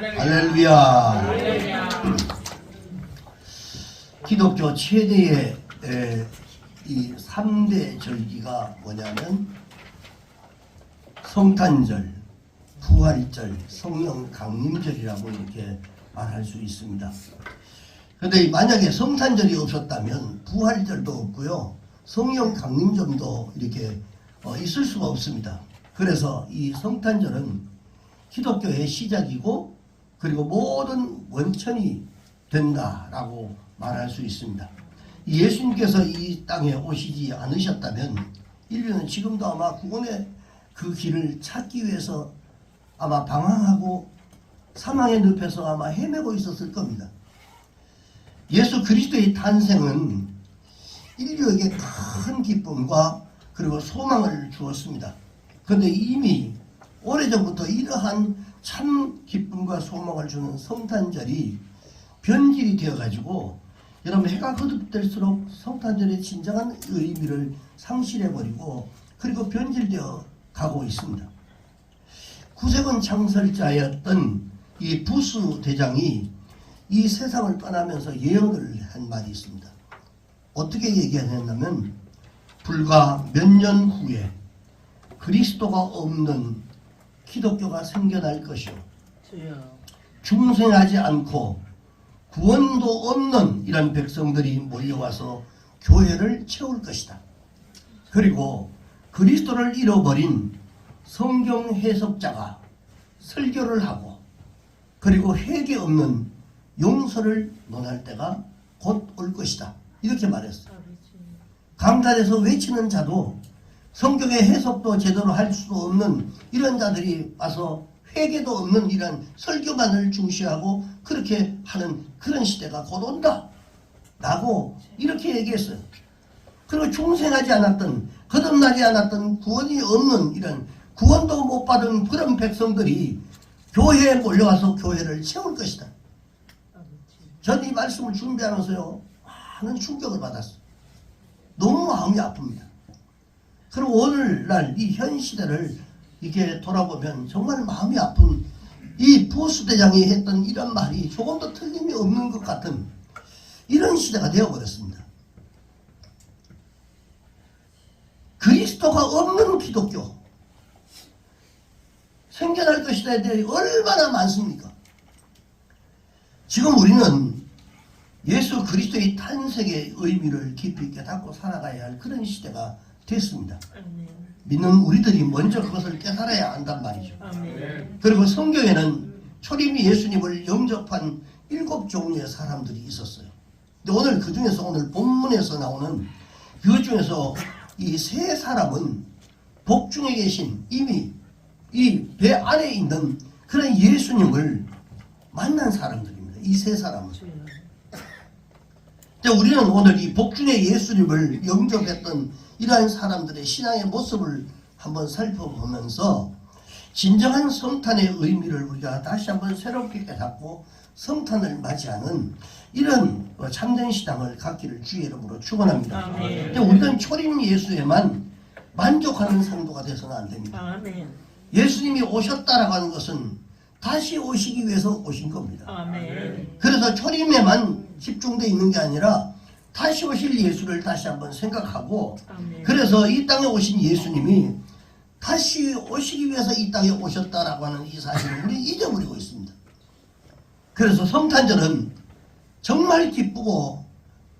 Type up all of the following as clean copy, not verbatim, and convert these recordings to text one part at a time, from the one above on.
할렐루야. 기독교 최대의 이 3대 절기가 뭐냐면 성탄절, 부활절, 성령 강림절이라고 이렇게 말할 수 있습니다. 그런데 만약에 성탄절이 없었다면 부활절도 없고요, 성령 강림절도 이렇게 있을 수가 없습니다. 그래서 이 성탄절은 기독교의 시작이고 그리고 모든 원천이 된다라고 말할 수 있습니다. 예수님께서 이 땅에 오시지 않으셨다면 인류는 지금도 아마 구원의 그 길을 찾기 위해서 아마 방황하고 사망의 늪에서 아마 헤매고 있었을 겁니다. 예수 그리스도의 탄생은 인류에게 큰 기쁨과 그리고 소망을 주었습니다. 그런데 이미 오래전부터 이러한 참 기쁨과 소망을 주는 성탄절이 변질이 되어가지고 여러분 해가 거듭될수록 성탄절의 진정한 의미를 상실해버리고 그리고 변질되어 가고 있습니다. 구세군 창설자였던 이 부스 대장이 이 세상을 떠나면서 예언을 한 말이 있습니다. 어떻게 얘기하냐면 불과 몇 년 후에 그리스도가 없는 기독교가 생겨날 것이요, 중생하지 않고 구원도 없는 이런 백성들이 몰려와서 교회를 채울 것이다. 그리고 그리스도를 잃어버린 성경 해석자가 설교를 하고 그리고 회개 없는 용서를 논할 때가 곧 올 것이다. 이렇게 말했어요. 강단에서 외치는 자도 성경의 해석도 제대로 할 수 없는 이런 자들이 와서 회개도 없는 이런 설교만을 중시하고 그렇게 하는 그런 시대가 곧 온다 라고 이렇게 얘기했어요. 그리고 중생하지 않았던, 거듭나지 않았던, 구원이 없는 이런 구원도 못 받은 그런 백성들이 교회에 몰려와서 교회를 채울 것이다. 전 이 말씀을 준비하면서요 많은 충격을 받았어요. 너무 마음이 아픕니다. 그리고 오늘날 이 현 시대를 이렇게 돌아보면 정말 마음이 아픈, 이 부스 대장이 했던 이런 말이 조금도 틀림이 없는 것 같은 이런 시대가 되어버렸습니다. 그리스도가 없는 기독교 생겨날 것이다에 대해 얼마나 많습니까? 지금 우리는 예수 그리스도의 탄생의 의미를 깊이 깨닫고 살아가야 할 그런 시대가 됐습니다. 믿는 우리들이 먼저 그것을 깨달아야 한단 말이죠. 그리고 성경에는 초림이 예수님을 영접한 7종류의 사람들이 있었어요. 근데 오늘 그 중에서 오늘 본문에서 나오는 그 중에서 이 3사람은 복중에 계신 이미 이 배 안에 있는 그런 예수님을 만난 사람들입니다. 이 3사람은. 우리는 오늘 이 복중의 예수님을 영접했던 이러한 사람들의 신앙의 모습을 한번 살펴보면서 진정한 성탄의 의미를 우리가 다시 한번 새롭게 깨닫고 성탄을 맞이하는 이런 참된 신앙을 갖기를 주의 이름으로 축원합니다. 근데 우리는 초림 예수에만 만족하는 성도가 되어서는 안 됩니다. 예수님이 오셨다라고 하는 것은 다시 오시기 위해서 오신 겁니다. 그래서 초림에만 집중되어 있는 게 아니라 다시 오실 예수를 다시 한번 생각하고, 그래서 이 땅에 오신 예수님이 다시 오시기 위해서 이 땅에 오셨다라고 하는 이 사실을 우리 잊어버리고 있습니다. 그래서 성탄절은 정말 기쁘고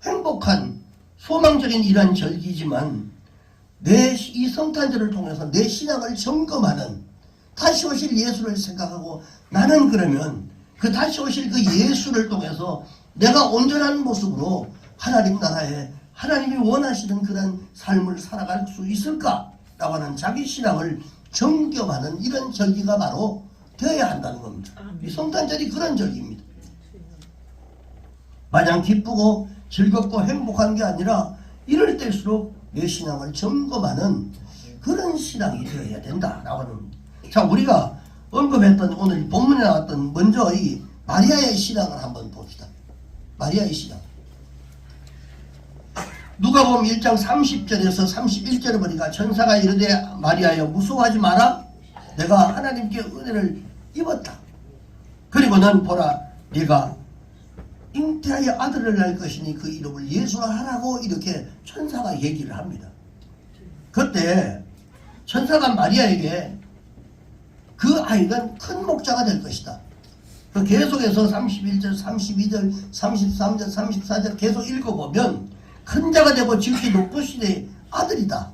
행복한 소망적인 이러한 절기지만 이 성탄절을 통해서 내 신앙을 점검하는, 다시 오실 예수를 생각하고 나는 그러면 그 다시 오실 그 예수를 통해서 내가 온전한 모습으로 하나님 나라에 하나님이 원하시는 그런 삶을 살아갈 수 있을까라고 하는 자기 신앙을 점검하는 이런 절기가 바로 되어야 한다는 겁니다. 이 성탄절이 그런 절기입니다. 마냥 기쁘고 즐겁고 행복한 게 아니라 이럴 때일수록 내 신앙을 점검하는 그런 신앙이 되어야 된다라고 하는 겁니다. 자, 우리가 언급했던 오늘 본문에 나왔던 먼저 이 마리아의 신앙을 한번 봅시다. 마리아의 신앙. 누가복음 1장 30절에서 31절에 보니까 천사가 이르되 마리아여 무서워하지 마라, 내가 하나님께 은혜를 입었다. 그리고는 보라, 네가 잉태하여 아들을 낳을 것이니 그 이름을 예수라 하라고 이렇게 천사가 얘기를 합니다. 그때 천사가 마리아에게 그 아이가 큰 목자가 될 것이다. 계속해서 31절, 32절, 33절, 34절 계속 읽어보면 큰 자가 되고 지극히 높으시되 아들이다.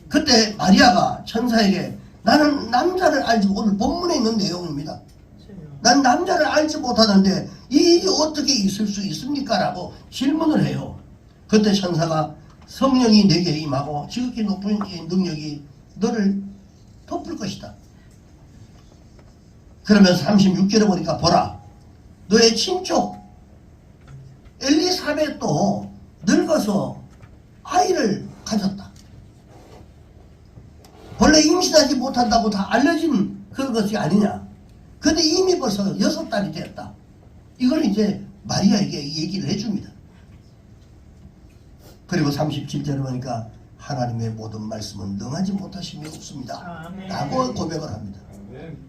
그때 마리아가 천사에게 나는 남자를 알지, 오늘 본문에 있는 내용입니다. 난 남자를 알지 못하는데 이 일이 어떻게 있을 수 있습니까? 라고 질문을 해요. 그때 천사가 성령이 내게 임하고 지극히 높은 능력이 너를 덮을 것이다. 그러면서 36절에 보니까 보라, 너의 친족 엘리사벳도 늙어서 아이를 가졌다. 원래 임신하지 못한다고 다 알려진 그런 것이 아니냐. 근데 이미 벌써 6달이 됐다. 이걸 이제 마리아에게 얘기를 해줍니다. 그리고 37절에 보니까 하나님의 모든 말씀은 능하지 못하심이 없습니다. 라고 고백을 합니다.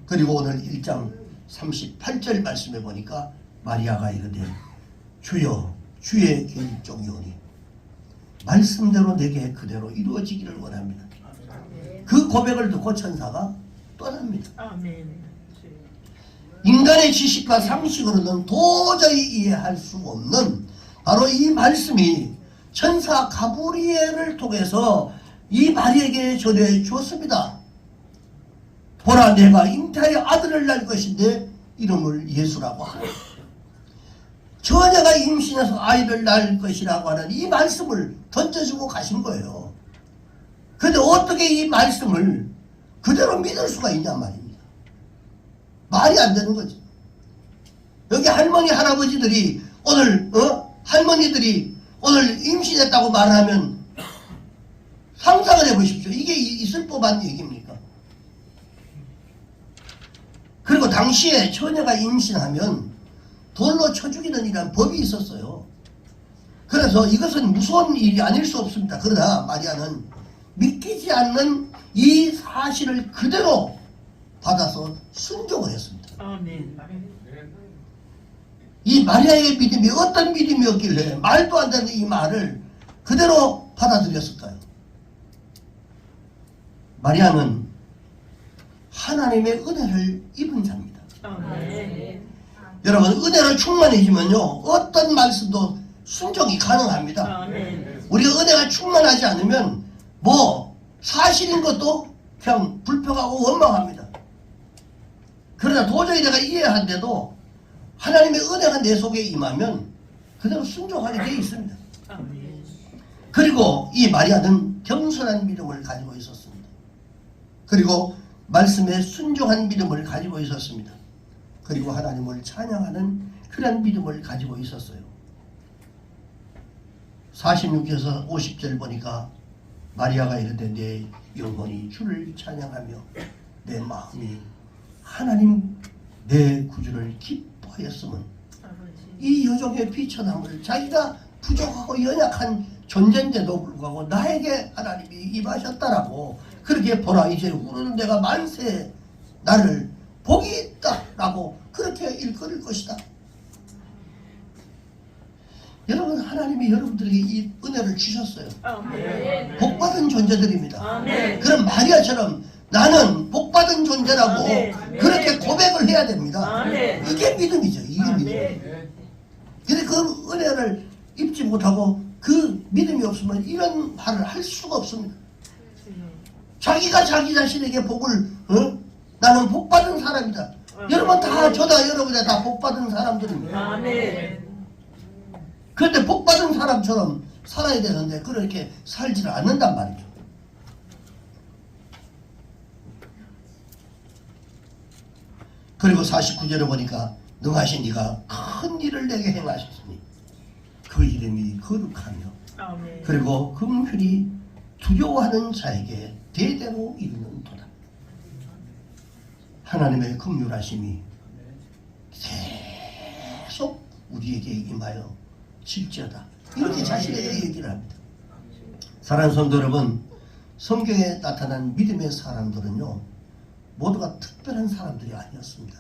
그리고 오늘 1장 38절 말씀에 보니까 마리아가 이르되 주여 주의 계집종이오니 말씀대로 내게 그대로 이루어지기를 원합니다. 그 고백을 듣고 천사가 떠납니다. 인간의 지식과 상식으로는 도저히 이해할 수 없는 바로 이 말씀이 천사 가브리엘을 통해서 이 마리아에게 전해 주었습니다. 보라, 내가 잉태하여 아들을 낳을 것인데 이름을 예수라고 하라. 처녀가 임신해서 아이를 낳을 것이라고 하는 이 말씀을 던져주고 가신 거예요. 근데 어떻게 이 말씀을 그대로 믿을 수가 있냔 말입니다. 말이 안 되는 거죠. 여기 할머니 할아버지들이 오늘 할머니들이 오늘 임신했다고 말하면 상상을 해보십시오. 이게 있을 법한 얘기입니까? 그리고 당시에 처녀가 임신하면 돌로 쳐 죽이는 이라는 법이 있었어요. 그래서 이것은 무서운 일이 아닐 수 없습니다. 그러나 마리아는 믿기지 않는 이 사실을 그대로 받아서 순종을 했습니다. 아멘. 이 마리아의 믿음이 어떤 믿음이었길래 말도 안 되는 이 말을 그대로 받아들였을까요? 마리아는 하나님의 은혜를 입은 자입니다. 아멘. 여러분, 은혜로 충만해지면요 어떤 말씀도 순종이 가능합니다. 아멘. 우리가 은혜가 충만하지 않으면 뭐 사실인 것도 그냥 불평하고 원망합니다. 그러나 도저히 내가 이해한데도 하나님의 은혜가 내 속에 임하면 그대로 순종하게 되어 있습니다. 아멘. 그리고 이 마리아는 겸손한 믿음을 가지고 있었습니다. 그리고 말씀에 순종한 믿음을 가지고 있었습니다. 그리고 하나님을 찬양하는 그런 믿음을 가지고 있었어요. 46절에서 50절 보니까 마리아가 이르되 내 영혼이 주를 찬양하며 내 마음이 하나님 내 구주를 기뻐하였으면 이 여종의 비천함을 자기가 부족하고 연약한 존재인데도 불구하고 나에게 하나님이 임하셨다라고 그렇게 보라 이제 우리는 내가 만세 나를 복이 있다 라고 그렇게 일컬을 것이다. 여러분, 하나님이 여러분들에게 이 은혜를 주셨어요. 아멘. 복받은 존재들입니다. 아멘. 그럼 마리아처럼 나는 복받은 존재라고 아멘. 그렇게 고백을 해야 됩니다. 아멘. 이게 믿음이죠. 이게 믿음. 근데 그 은혜를 입지 못하고 그 믿음이 없으면 이런 말을 할 수가 없습니다. 자기가 자기 자신에게 복을 나는 복받은 사람이다. 여러분 다 저다 여러분이 다 복받은 사람들입니다. 아멘. 그런데 복받은 사람처럼 살아야 되는데 그렇게 살지를 않는단 말이죠. 그리고 49절에 보니까 능하신 이가 큰 일을 내게 행하셨으니 그 이름이 거룩하며 아멘. 그리고 긍휼이 두려워하는 자에게 대대로 이르는 도다. 하나님의 긍휼하심이 계속 우리에게 임하여 질지어다. 이렇게 자신에게 얘기를 합니다. 사랑하는 성도 여러분, 성경에 나타난 믿음의 사람들은요 모두가 특별한 사람들이 아니었습니다.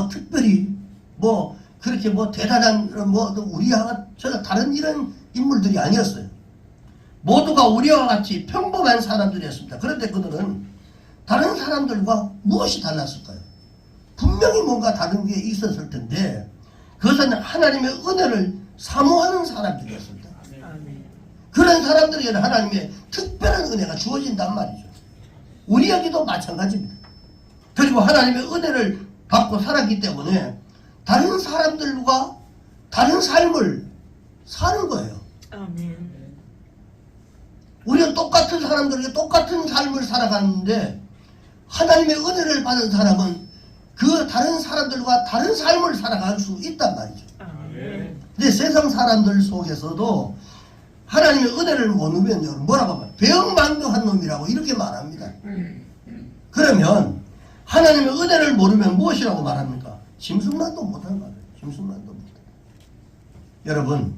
뭐 특별히 뭐 그렇게 뭐 대단한 뭐 우리와 저는 다른 이런 인물들이 아니었어요. 모두가 우리와 같이 평범한 사람들이었습니다. 그런데 그들은 다른 사람들과 무엇이 달랐을까요? 분명히 뭔가 다른 게 있었을 텐데 그것은 하나님의 은혜를 사모하는 사람들이었습니다. 아멘. 그런 사람들에게는 하나님의 특별한 은혜가 주어진단 말이죠. 우리에게도 마찬가지입니다. 그리고 하나님의 은혜를 받고 살았기 때문에 다른 사람들과 다른 삶을 사는 거예요. 아멘. 우리는 똑같은 사람들에게 똑같은 삶을 살아가는데 하나님의 은혜를 받은 사람은 그 다른 사람들과 다른 삶을 살아갈 수 있단 말이죠. 아멘. 근데 세상 사람들 속에서도 하나님의 은혜를 모르면 뭐라고 하면 배은망덕한 놈이라고 이렇게 말합니다. 그러면 하나님의 은혜를 모르면 무엇이라고 말합니까? 짐승만도 못한 말이에요. 짐승만도 못한. 여러분,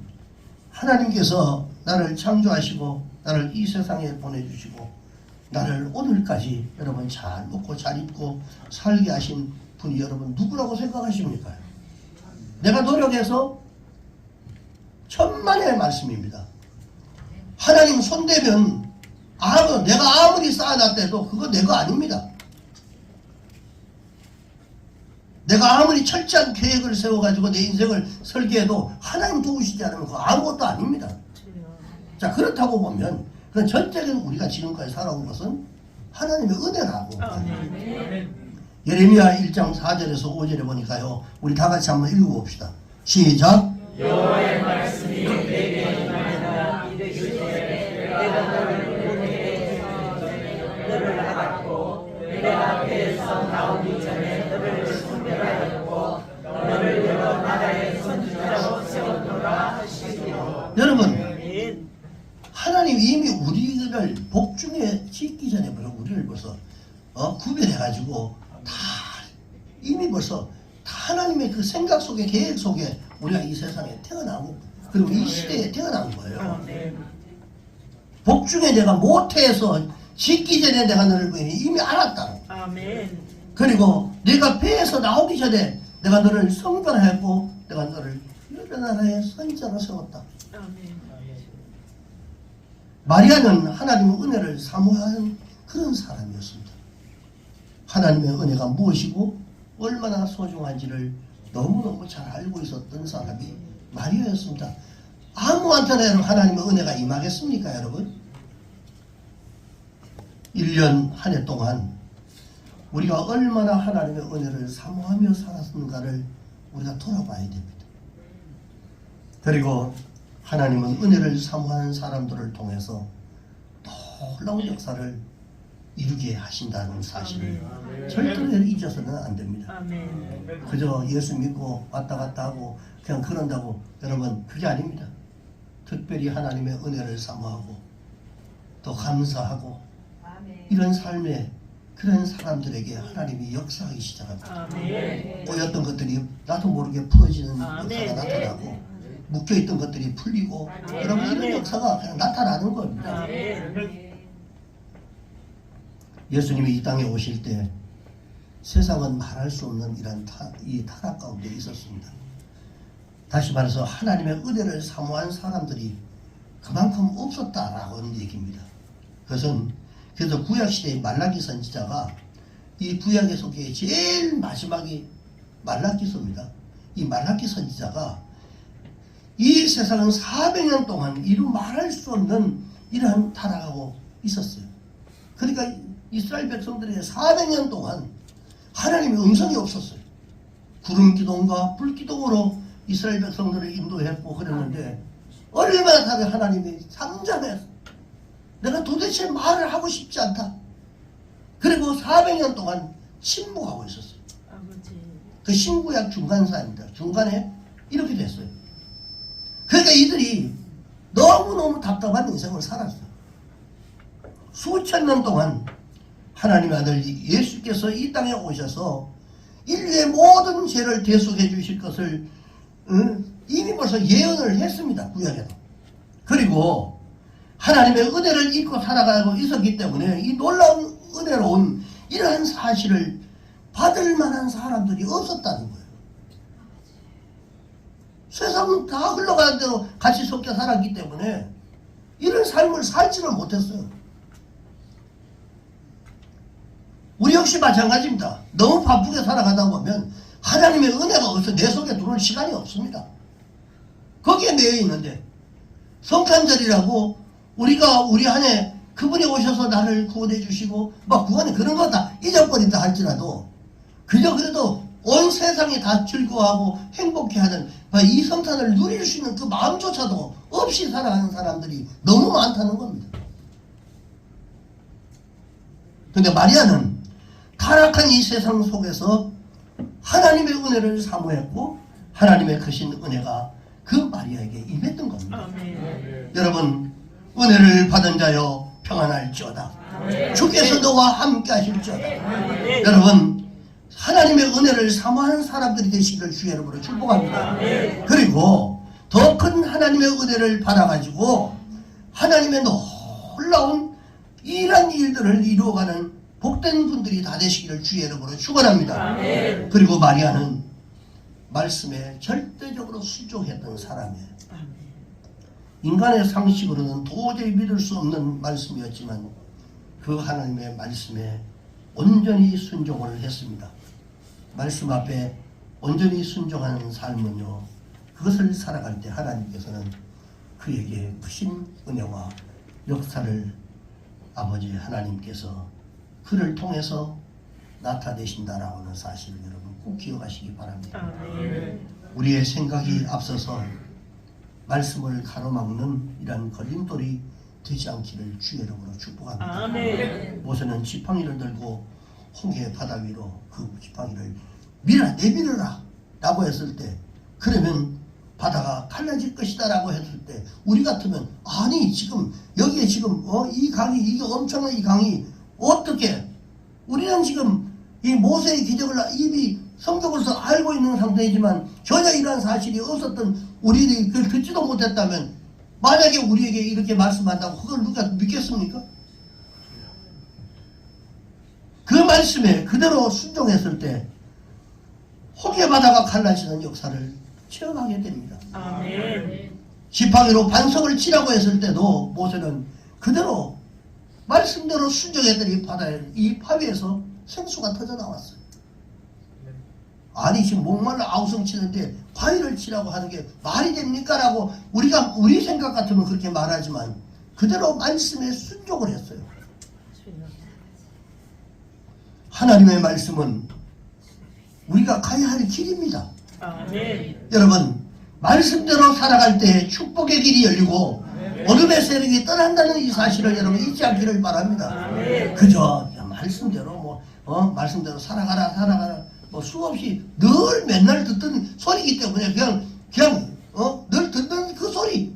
하나님께서 나를 창조하시고 나를 이 세상에 보내주시고 나를 오늘까지 여러분 잘 먹고 잘 입고 살게 하신 분이 여러분 누구라고 생각하십니까? 내가 노력해서 천만의 말씀입니다. 하나님 손대면 내가 아무리 쌓아놨대도 그거 내 거 아닙니다. 내가 아무리 철저한 계획을 세워가지고 내 인생을 설계해도 하나님 도우시지 않으면 그거 아무것도 아닙니다. 자, 그렇다고 보면 그 전적인 우리가 지금까지 살아온 것은 하나님의 은혜라고. 아멘. 예레미야 1장 4절에서 5절에 보니까요. 우리 다 같이 한번 읽어봅시다. 시작. 여호와의 말씀이 내게 임하니라. 이르시되 내가 너를 보내서 너를 알았고 내가 앞에서 나오기 전에 너를 선별하였고 너를 여러 나라의 선지자로 세웠노라 하시기로. 여러분, 아멘. 하나님 이미 우리를 복중에 짓기 전에 우리를 벌써 구별해가지고 다 이미 벌써 다 하나님의 그 생각 속에 계획 속에 우리가 이 세상에 태어나고 그리고 이 시대에 태어난 거예요. 아멘. 복중에 내가 모태에서 짓기 전에 내가 너를 이미 알았다. 아멘. 그리고 내가 배에서 나오기 전에 내가 너를 성별하였고 내가 너를 여러 나라의 선지자로 세웠다. 아멘. 마리아는 하나님의 은혜를 사모하는 그런 사람이었습니다. 하나님의 은혜가 무엇이고 얼마나 소중한지를 너무너무 잘 알고 있었던 사람이 마리아였습니다. 아무한테나 하나님의 은혜가 임하겠습니까, 여러분? 1년 한 해 동안 우리가 얼마나 하나님의 은혜를 사모하며 살았는가를 우리가 돌아봐야 됩니다. 그리고 하나님은 은혜를 사모하는 사람들을 통해서 놀라운 역사를 이루게 하신다는 사실을 절대로 잊어서는 안 됩니다. 아멘. 그저 예수 믿고 왔다 갔다 하고 그냥 그런다고 여러분 그게 아닙니다. 특별히 하나님의 은혜를 사모하고 또 감사하고 이런 삶에 그런 사람들에게 하나님이 역사하기 시작합니다. 아멘. 꼬였던 것들이 나도 모르게 풀어지는 아멘. 역사가 나타나고 묶여있던 것들이 풀리고 아멘. 여러분 이런 역사가 그냥 나타나는 겁니다. 아멘. 예수님이 이 땅에 오실 때 세상은 말할 수 없는 이 타락 가운데 있었습니다. 다시 말해서 하나님의 은혜를 사모한 사람들이 그만큼 없었다라는 얘기입니다. 그것은 그래서 구약시대의 말라기 선지자가 이 구약의 속에 제일 마지막이 말라기서입니다. 이 말라기 선지자가 이 세상은 400년 동안 이루 말할 수 없는 이러한 타락하고 있었어요. 그러니까 이스라엘 백성들에게 400년 동안 하나님의 음성이 없었어요. 구름기둥과 불기둥으로 이스라엘 백성들을 인도했고 그랬는데 얼마나 다른 하나님이 잠잠해서 내가 도대체 말을 하고 싶지 않다. 그리고 400년 동안 침묵하고 있었어요. 아버지. 그 신구약 중간사입니다. 중간에 이렇게 됐어요. 그러니까 이들이 너무너무 답답한 인생을 살았어요. 수천 년 동안 하나님의 아들 예수께서 이 땅에 오셔서 인류의 모든 죄를 대속해 주실 것을 이미 벌써 예언을 했습니다. 구약에도. 그리고 하나님의 은혜를 잊고 살아가고 있었기 때문에 이 놀라운 은혜로운 이러한 사실을 받을 만한 사람들이 없었다는 거예요. 세상은 다 흘러가는 대로 같이 섞여 살았기 때문에 이런 삶을 살지를 못했어요. 우리 역시 마찬가지입니다. 너무 바쁘게 살아가다 보면 하나님의 은혜가 없어 내 속에 들어올 시간이 없습니다. 거기에 매여 있는데 성탄절이라고 우리가 우리 안에 그분이 오셔서 나를 구원해 주시고 막 구원해 그런 거 다 잊어버린다 할지라도 그저 그래도 온 세상이 다 즐거워하고 행복해하는 이 성탄을 누릴 수 있는 그 마음조차도 없이 살아가는 사람들이 너무 많다는 겁니다. 근데 마리아는 타락한 이 세상 속에서 하나님의 은혜를 사모했고 하나님의 크신 은혜가 그 마리아에게 임했던 겁니다. 아멘. 여러분 은혜를 받은 자여 평안할지어다. 주께서 너와 함께 하실지어다. 여러분 하나님의 은혜를 사모하는 사람들이 되시기를 주의 이름으로 축복합니다. 그리고 더 큰 하나님의 은혜를 받아가지고 하나님의 놀라운 이런 일들을 이루어가는 복된 분들이 다 되시기를 주의 이름으로 축원합니다. 그리고 마리아는 말씀에 절대적으로 순종했던 사람이에요. 인간의 상식으로는 도저히 믿을 수 없는 말씀이었지만 그 하나님의 말씀에 온전히 순종을 했습니다. 말씀 앞에 온전히 순종하는 삶은요, 그것을 살아갈 때 하나님께서는 그에게 크신 은혜와 역사를 아버지 하나님께서 그를 통해서 나타내신다라고 하는 사실을 여러분 꼭 기억하시기 바랍니다. 우리의 생각이 앞서서 말씀을 가로막는 이런 걸림돌이 되지 않기를 주의 이름으로 축복합니다. 모세는 지팡이를 들고 홍해 바다 위로 그 지팡이를 내밀어라 라고 했을 때 그러면 바다가 갈라질 것이다 라고 했을 때 우리 같으면 아니 지금 여기에 지금 이 강이 이게 엄청난 이 강이 어떻게 우리는 지금 이 모세의 기적을 이미 성경으로서 알고 있는 상태이지만 전혀 이러한 사실이 없었던 우리들이 그걸 듣지도 못했다면 만약에 우리에게 이렇게 말씀한다고 그걸 누가 믿겠습니까? 그 말씀에 그대로 순종했을 때 홍해 바다가 갈라지는 역사를 체험하게 됩니다. 지팡이로 반석을 치라고 했을 때도 모세는 그대로 말씀대로 순종했더니 이 바위에서 생수가 터져 나왔어요. 아니 지금 목말라 아우성 치는데 바위를 치라고 하는 게 말이 됩니까? 라고 우리 생각 같으면 그렇게 말하지만 그대로 말씀에 순종을 했어요. 하나님의 말씀은 우리가 가야 할 길입니다. 여러분 말씀대로 살아갈 때 축복의 길이 열리고 어둠의 세력이 떠난다는 이 사실을 여러분 잊지 않기를 바랍니다. 그저 말씀대로 말씀대로 살아가라 뭐 수없이 늘 맨날 듣던 소리이기 때문에 그냥 늘 듣던 그 소리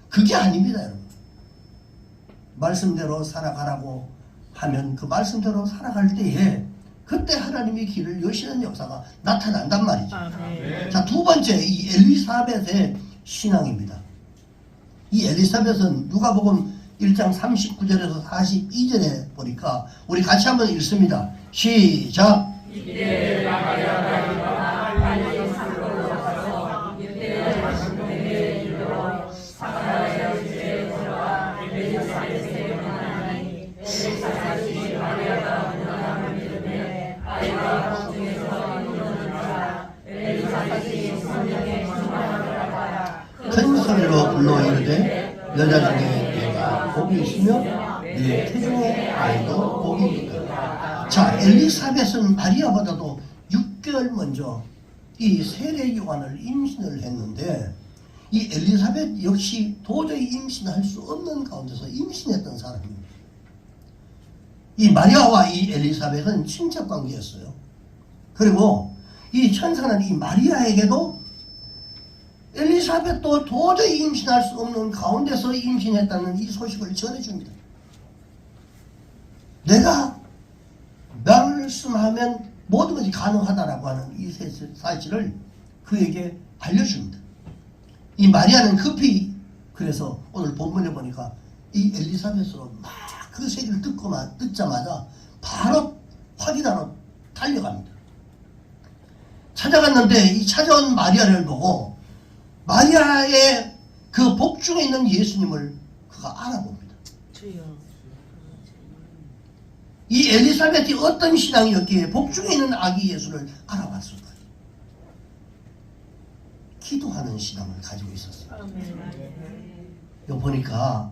그게 아닙니다. 여러분 말씀대로 살아가라고 하면 그 말씀대로 살아갈 때에 그때 하나님의 길을 여시는 역사가 나타난단 말이죠. 자, 두 번째 이 엘리사벳의 신앙입니다. 이 엘리사벳은 누가복음 1장 39절에서 42절에 보니까 우리 같이 한번 읽습니다. 시작. 큰 소리로 불러 이르되 여자 중에 내가 복이 있으며 내 태중의 아이도 복이 있다. 자, 엘리사벳은 마리아보다도 6개월 먼저 이 세례 요한을 임신을 했는데 이 엘리사벳 역시 도저히 임신할 수 없는 가운데서 임신했던 사람입니다. 이 마리아와 이 엘리사벳은 친척 관계였어요. 그리고 이 천사는 이 마리아에게도 엘리사벳도 도저히 임신할 수 없는 가운데서 임신했다는 이 소식을 전해줍니다. 내가 말씀하면 모든 것이 가능하다라고 하는 이 사실을 그에게 알려줍니다. 이 마리아는 급히 그래서 오늘 본문에 보니까 이 엘리사벳으로 막 그 세계를 듣자마자 바로 확인하러 달려갑니다. 찾아갔는데 이 찾아온 마리아를 보고 마리아의 그 복중에 있는 예수님을 그가 알아봅니다. 주여. 이 엘리사벳이 어떤 신앙이었기에 복중에 있는 아기 예수를 알아봤을까요? 기도하는 신앙을 가지고 있었어요. 아멘. 여기 보니까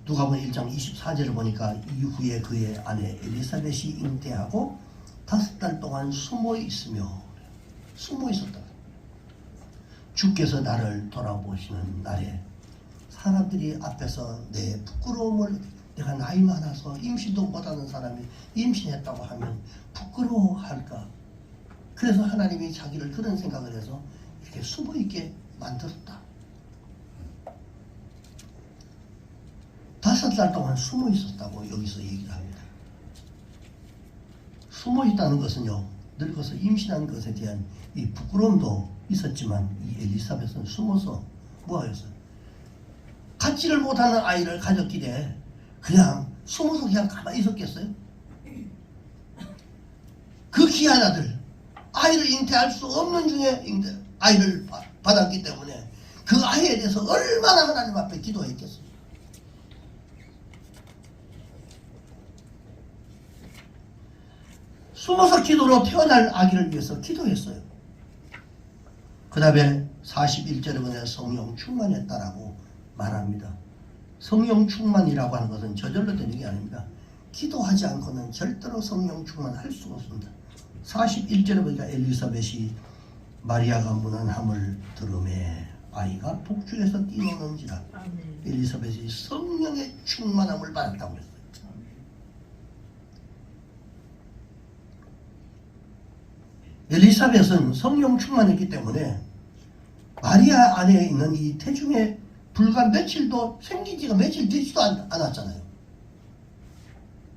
누가복음 1장 24절을 보니까 이후에 그의 아내 엘리사벳이 잉태하고 5달 동안 숨어 있었다. 주께서 나를 돌아보시는 날에 사람들이 앞에서 내 부끄러움을, 내가 나이 많아서 임신도 못하는 사람이 임신했다고 하면 부끄러워할까? 그래서 하나님이 자기를 그런 생각을 해서 이렇게 숨어 있게 만들었다. 5달 동안 숨어 있었다고 여기서 얘기를 합니다. 숨어 있다는 것은요, 늙어서 임신한 것에 대한 이 부끄러움도 있었지만 이 엘리사벳은 숨어서 뭐하였어요? 갖지를 못하는 아이를 가졌기에 그냥 숨어서 그냥 가만히 있었겠어요? 그 귀한 아들, 아이를 잉태할 수 없는 중에 아이를 받았기 때문에 그 아이에 대해서 얼마나 하나님 앞에 기도했겠어요? 숨어서 기도로 태어날 아기를 위해서 기도했어요. 그 다음에 41절에 보면 성령 충만했다라고 말합니다. 성령 충만이라고 하는 것은 저절로 되는 게 아닙니다. 기도하지 않고는 절대로 성령 충만할 수가 없습니다. 41절에 보니까 엘리사벳이 마리아가 문안함을 들음에 아이가 복중에서 뛰노는지라. 엘리사벳이 성령의 충만함을 받았다고 했어요. 엘리사벳은 성령 충만했기 때문에 마리아 안에 있는 이 태중에 불과 며칠도 생긴 지가 며칠 되지도 않았잖아요.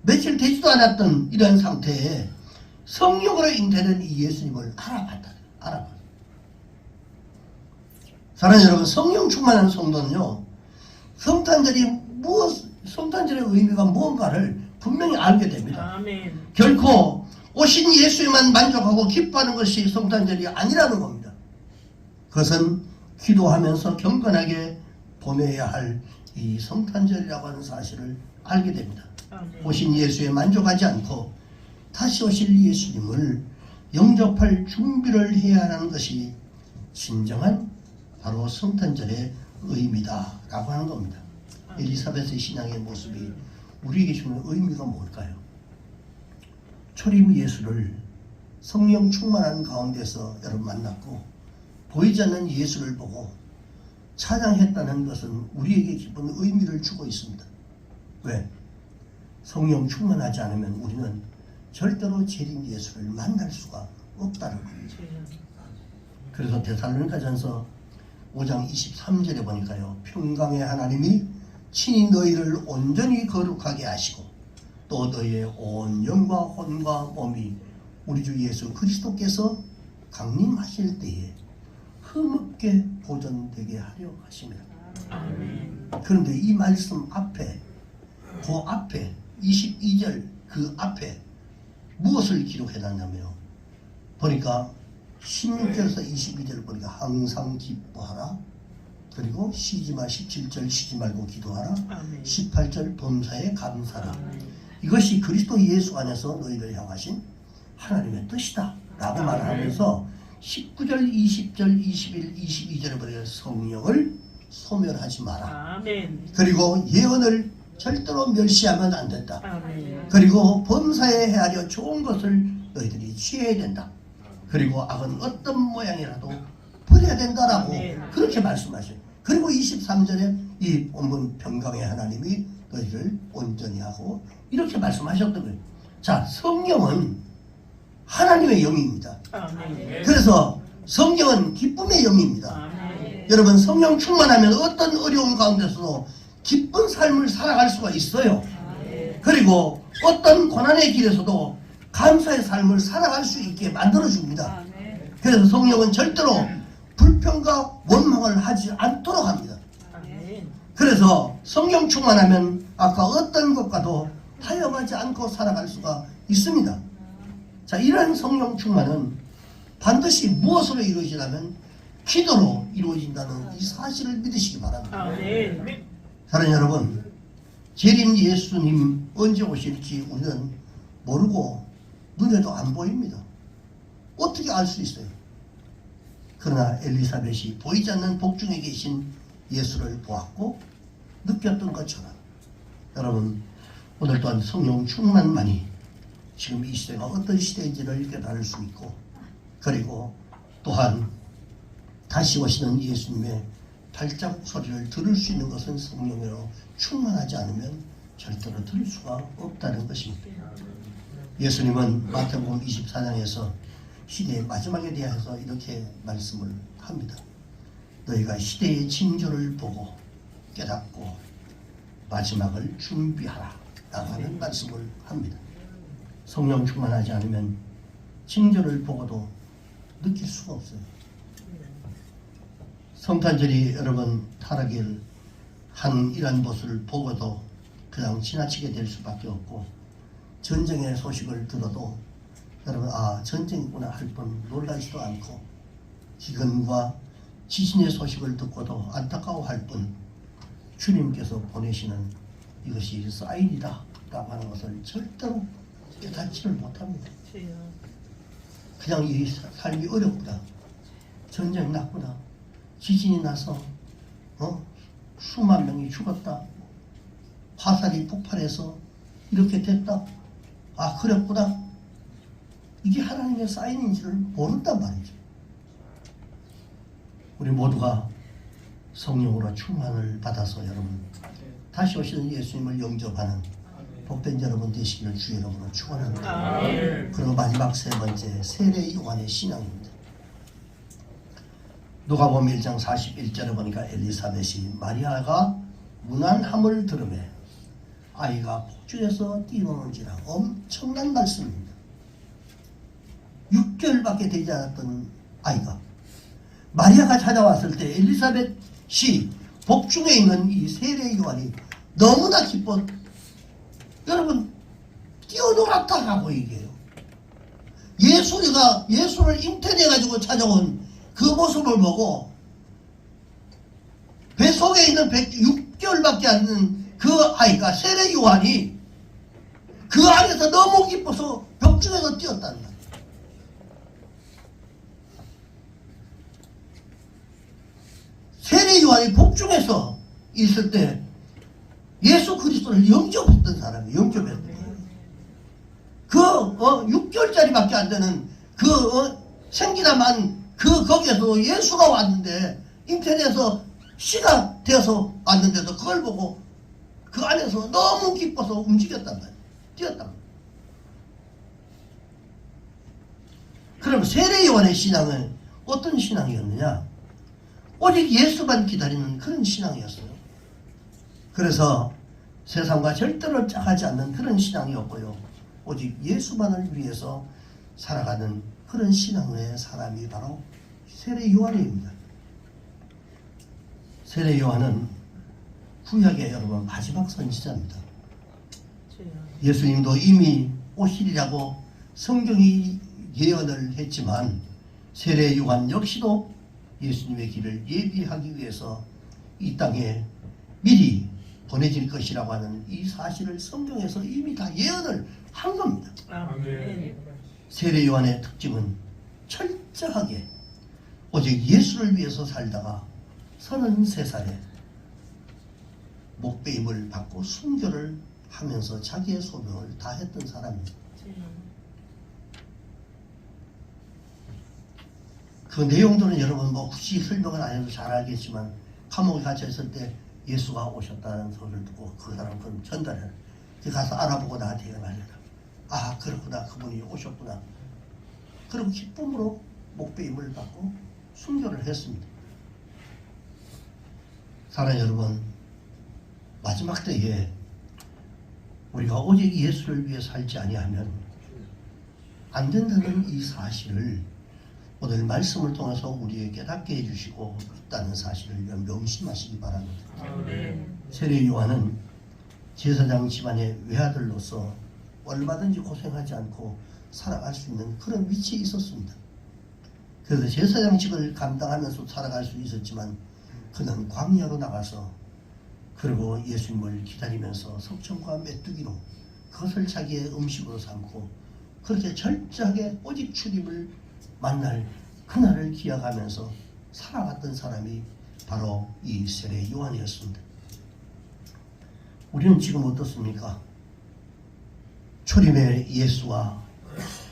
며칠 되지도 않았던 이런 상태에 성령으로 잉태된 이 예수님을 알아봤다. 사랑하는 여러분, 성령 충만한 성도는요, 성탄절의 의미가 무언가를 분명히 알게 됩니다. 아멘. 결코 오신 예수에만 만족하고 기뻐하는 것이 성탄절이 아니라는 겁니다. 그것은 기도하면서 경건하게 보내야 할 이 성탄절이라고 하는 사실을 알게 됩니다. 아멘. 오신 예수에 만족하지 않고 다시 오실 예수님을 영접할 준비를 해야 하는 것이 진정한 바로 성탄절의 의미다라고 하는 겁니다. 엘리사벳의 신앙의 모습이 우리에게 주는 의미가 뭘까요? 초림 예수를 성령 충만한 가운데서 여러분 만났고 보이지 않는 예수를 보고 찬양했다는 것은 우리에게 깊은 의미를 주고 있습니다. 왜? 성령 충만하지 않으면 우리는 절대로 재림 예수를 만날 수가 없다는 겁니다. 그래서 데살로니가전서 5장 23절에 보니까요, 평강의 하나님이 친히 너희를 온전히 거룩하게 하시고 또 너희의 온 영과 혼과 몸이 우리 주 예수 그리스도께서 강림하실 때에 흠없게 보존되게 하려 하십니다. 아멘. 그런데 이 말씀 앞에, 그 앞에 22절 그 앞에 무엇을 기록해놨냐면요, 보니까 16절에서 22절 보니까 항상 기뻐하라, 그리고 쉬지마 17절 쉬지 말고 기도하라, 아멘. 18절 범사에 감사라. 아멘. 이것이 그리스도 예수 안에서 너희를 향하신 하나님의 뜻이다 라고 말하면서 19절, 20절, 21, 22절에 보니까 성령을 소멸하지 마라. 아멘. 그리고 예언을 절대로 멸시하면 안 된다. 아멘. 그리고 범사에 헤아려 좋은 것을 너희들이 취해야 된다. 그리고 악은 어떤 모양이라도 버려야 된다라고 아멘. 그렇게 말씀하셔요. 그리고 23절에 이 본문 평강의 하나님이 너희를 온전히 하고 이렇게 말씀하셨던 거예요. 자, 성령은 하나님의 영입니다. 아멘. 그래서 성령은 기쁨의 영입니다. 아멘. 여러분, 성령 충만하면 어떤 어려움 가운데서도 기쁜 삶을 살아갈 수가 있어요. 그리고 어떤 고난의 길에서도 감사의 삶을 살아갈 수 있게 만들어줍니다. 그래서 성령은 절대로 불평과 원망을 하지 않도록 합니다. 아멘. 그래서 성령 충만하면 아까 어떤 것과도 타협하지 않고 살아갈 수가 있습니다. 자, 이러한 성령 충만은 반드시 무엇으로 이루어지냐면 기도로 이루어진다는 이 사실을 믿으시기 바랍니다. 아멘. 사랑하는 여러분, 재림 예수님 언제 오실지 우리는 모르고 눈에도 안 보입니다. 어떻게 알 수 있어요? 그러나 엘리사벳이 보이지 않는 복중에 계신 예수를 보았고 느꼈던 것처럼 여러분, 오늘 또한 성령 충만만이 지금 이 시대가 어떤 시대인지를 깨달을 수 있고, 그리고 또한 다시 오시는 예수님의 발자국 소리를 들을 수 있는 것은 성령으로 충만하지 않으면 절대로 들을 수가 없다는 것입니다. 예수님은 마태복음 24장에서 시대의 마지막에 대해서 이렇게 말씀을 합니다. 너희가 시대의 징조를 보고 깨닫고 마지막을 준비하라 라고 하는 말씀을 합니다. 성령 충만하지 않으면 징조를 보고도 느낄 수가 없어요. 성탄절이 여러분 타락일 한 이런 모습을 보고도 그냥 지나치게 될 수밖에 없고, 전쟁의 소식을 들어도 여러분 전쟁이구나 할 뿐 놀라지도 않고, 기근과 지진의 소식을 듣고도 안타까워할 뿐 주님께서 보내시는 이것이 사인이다 라고 하는 것을 절대로 깨닫지를 못합니다. 그냥 이 삶이 어렵구나, 전쟁 났구나, 지진이 나서 수만 명이 죽었다, 화살이 폭발해서 이렇게 됐다, 그랬구나, 이게 하나님의 사인인지를 모른단 말이죠. 우리 모두가 성령으로 충만을 받아서 여러분 다시 오시는 예수님을 영접하는 복된 여러분 되시기를 주의 이름으로 축원합니다. 그리고 마지막 세 번째, 세례 요한의 신앙입니다. 누가복음 1장 41절에 보니까 엘리사벳이 마리아가 문안함을 들으매 아이가 복중에서 뛰노는지라, 엄청난 말씀입니다. 6개월밖에 되지 않았던 아이가 마리아가 찾아왔을 때 엘리사벳이 복중에 있는 이 세례 요한이 너무나 기뻐 여러분 뛰어놀았다라고 얘기해요. 예수를 잉태해가지고 찾아온 그 모습을 보고 뱃속에 있는 6개월밖에 안 되는 그 아이가 세례 요한이 그 안에서 너무 기뻐서 벽중에서 뛰었다는 거예요. 세례 요한이 복중에서 있을 때 예수 그리스도를 영접했던 사람이에요. 영접했던 거예요. 그 6개월짜리밖에 안 되는 생기나만 거기에서 예수가 왔는데, 잉태돼서 씨가 되어서 왔는데도 그걸 보고 그 안에서 너무 기뻐서 움직였단 말이에요. 뛰었단 말이에요. 그럼 세례 요한의 신앙은 어떤 신앙이었느냐? 오직 예수만 기다리는 그런 신앙이었어요. 그래서 세상과 절대로 짝하지 않는 그런 신앙이었고요, 오직 예수만을 위해서 살아가는 그런 신앙의 사람이 바로 세례 요한입니다. 세례 요한은 구약의 여러분 마지막 선지자입니다. 예수님도 이미 오시리라고 성경이 예언을 했지만 세례 요한 역시도 예수님의 길을 예비하기 위해서 이 땅에 미리 보내질 것이라고 하는 이 사실을 성경에서 이미 다 예언을 한 겁니다. 세례 요한의 특징은 철저하게 오직 예수를 위해서 살다가 33살에 목배임을 받고 순교를 하면서 자기의 소명을 다했던 사람입니다. 그 내용들은 여러분 굳이 설명을 안 해도 잘 알겠지만, 감옥에 갇혀 있을 때 예수가 오셨다는 소리를 듣고 그 사람 그럼 전달해라. 가서 알아보고 나한테 말해라. 그렇구나, 그분이 오셨구나. 그럼 기쁨으로 목배임을 받고 순교를 했습니다. 사랑하는 여러분, 마지막 때에 우리가 오직 예수를 위해 살지 아니하면 안 된다는 이 사실을 오늘 말씀을 통해서 우리에게 깨닫게 해주시고 있다는 사실을 명심하시기 바랍니다. 세례 요한은 제사장 집안의 외아들로서 얼마든지 고생하지 않고 살아갈 수 있는 그런 위치에 있었습니다. 그래서 제사장직을 감당하면서 살아갈 수 있었지만 그는 광야로 나가서 그리고 예수님을 기다리면서 석청과 메뚜기로 그것을 자기의 음식으로 삼고 그렇게 철저하게 오직 주님을 만날 그날을 기약하면서 살아갔던 사람이 바로 이 세례 요한이었습니다. 우리는 지금 어떻습니까? 초림의 예수와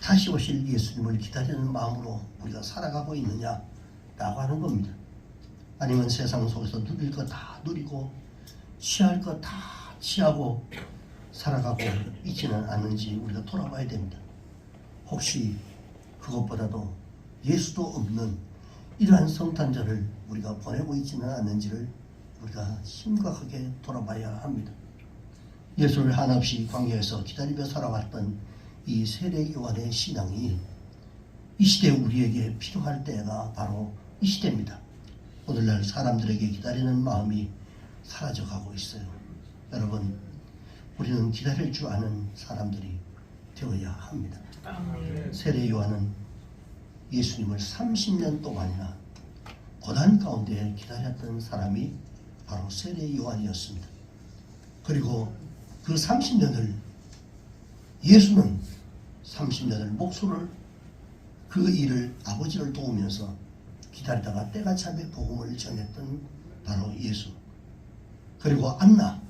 다시 오실 예수님을 기다리는 마음으로 우리가 살아가고 있느냐라고 하는 겁니다. 아니면 세상 속에서 누릴 거 다 누리고 취할 거 다 취하고 살아가고 있지는 않는지 우리가 돌아봐야 됩니다. 혹시 그것보다도 예수도 없는 이러한 성탄절을 우리가 보내고 있지는 않는지를 우리가 심각하게 돌아봐야 합니다. 예수를 한없이 광야에서 기다리며 살아왔던 이 세례 요한의 신앙이 이 시대 우리에게 필요할 때가 바로 이 시대입니다. 오늘날 사람들에게 기다리는 마음이 사라져가고 있어요. 여러분, 우리는 기다릴 줄 아는 사람들이 되어야 합니다. 세례 요한은 예수님을 30년 동안이나 고난 가운데 기다렸던 사람이 바로 세례 요한이었습니다. 그리고 그 30년을 예수는 30년을 목소를 그 일을 아버지를 도우면서 기다리다가 때가 참에 복음을 전했던 바로 예수. 그리고 안나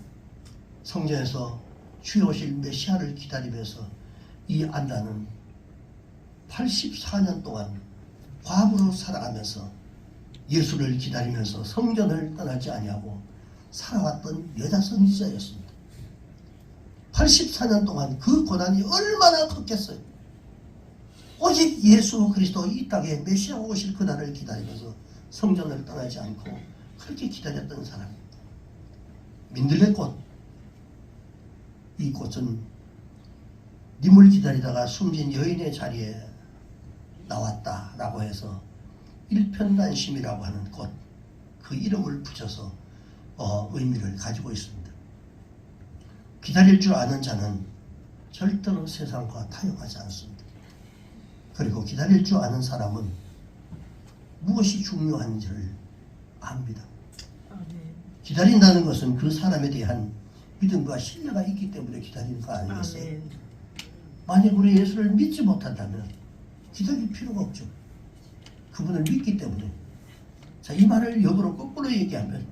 성전에서 주여 오실 메시아를 기다리면서 이 안나는 84년 동안 과부로 살아가면서 예수를 기다리면서 성전을 떠나지 아니하고 살아왔던 여자 선지자였습니다. 84년 동안 그 고난이 얼마나 컸겠어요. 오직 예수 그리스도 이 땅에 메시아 오실 그날을 기다리면서 성전을 떠나지 않고 그렇게 기다렸던 사람. 민들레꽃, 이 꽃은 님을 기다리다가 숨진 여인의 자리에 나왔다라고 해서 일편단심이라고 하는 꽃, 그 이름을 붙여서 의미를 가지고 있습니다. 기다릴 줄 아는 자는 절대로 세상과 타협하지 않습니다. 그리고 기다릴 줄 아는 사람은 무엇이 중요한지를 압니다. 기다린다는 것은 그 사람에 대한 믿음과 신뢰가 있기 때문에 기다리는 거 아니겠어요? 만약 우리 예수를 믿지 못한다면 기다릴 필요가 없죠. 그분을 믿기 때문에. 자, 이 말을 역으로 거꾸로 얘기하면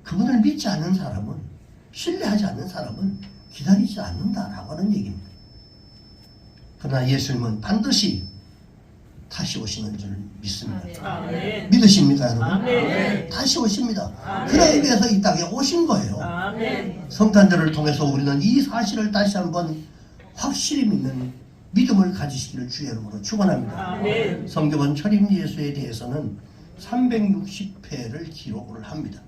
그분을 믿지 않는 사람은, 신뢰하지 않는 사람은 기다리지 않는다라고 하는 얘기입니다. 그러나 예수님은 반드시 다시 오시는 줄 믿습니다. 아멘. 믿으십니까, 여러분? 아멘. 다시 오십니다. 아멘. 그러기 위해서 이 땅에 오신 거예요. 아멘. 성탄절을 통해서 우리는 이 사실을 다시 한번 확실히 믿는 믿음을 가지시기를 주의 이름으로 축원합니다. 아멘. 성경은 초림 예수에 대해서는 360회를 기록을 합니다.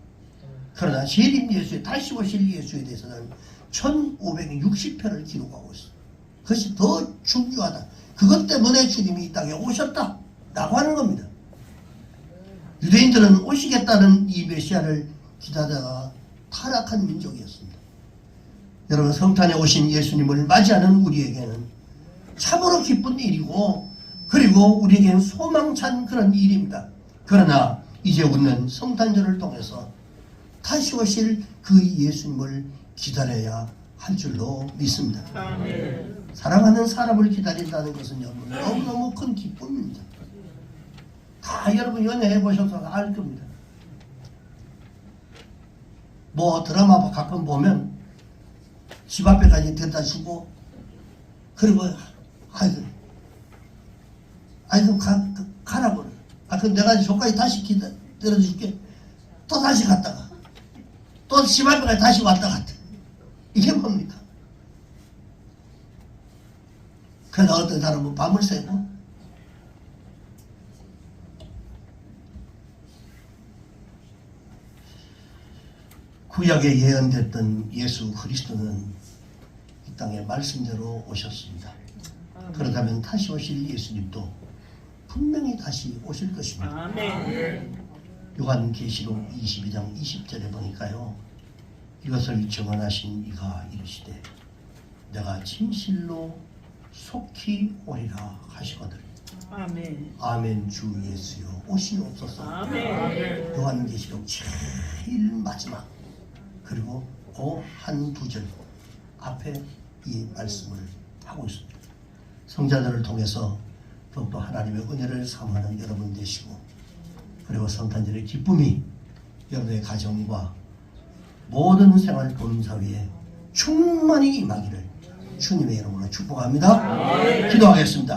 그러나 재림 예수에 다시 오실 예수에 대해서는 1560회를 기록하고 있습니다. 그것이 더 중요하다. 그것 때문에 주님이 이 땅에 오셨다 라고 하는 겁니다. 유대인들은 오시겠다는 이 메시아를 기다다가 타락한 민족이었습니다. 여러분, 성탄에 오신 예수님을 맞이하는 우리에게는 참으로 기쁜 일이고, 그리고 우리에게는 소망찬 그런 일입니다. 그러나 이제 우리는 성탄절을 통해서 다시 오실 그 예수님을 기다려야 할 줄로 믿습니다. 아멘. 사랑하는 사람을 기다린다는 것은 여러분 너무너무 큰 기쁨입니다. 다 여러분 연애해 보셔서 알 겁니다. 뭐 드라마 가끔 보면 집 앞에까지 데려다 주고, 그리고 아이고 가라고. 그럼 내가 저까지 다시 데려줄게. 또 다시 갔다가 또 집 앞에까지 다시 왔다 갔다. 이게 뭡니까? 그러나 어떤 사람은 밤을 새고, 구약에 예언됐던 예수 그리스도는 이 땅에 말씀대로 오셨습니다. 그렇다면 다시 오실 예수님도 분명히 다시 오실 것입니다. 아멘. 요한계시록 22장 20절에 보니까요, 이것을 증언하신 이가 이르시되 내가 진실로 속히 오리라 하시거든. 아멘. 아멘. 주 예수여 오시옵소서. 아멘. 요한계시록 제일 마지막 그리고 그 한 두 절 앞에 이 말씀을 하고 있습니다. 성자들을 통해서 더욱더 하나님의 은혜를 사모하는 여러분 되시고, 그리고 성탄절의 기쁨이 여러분의 가정과 모든 생활 본사위에 충만히 임하기를 주님의 이름으로 축복합니다. 기도하겠습니다.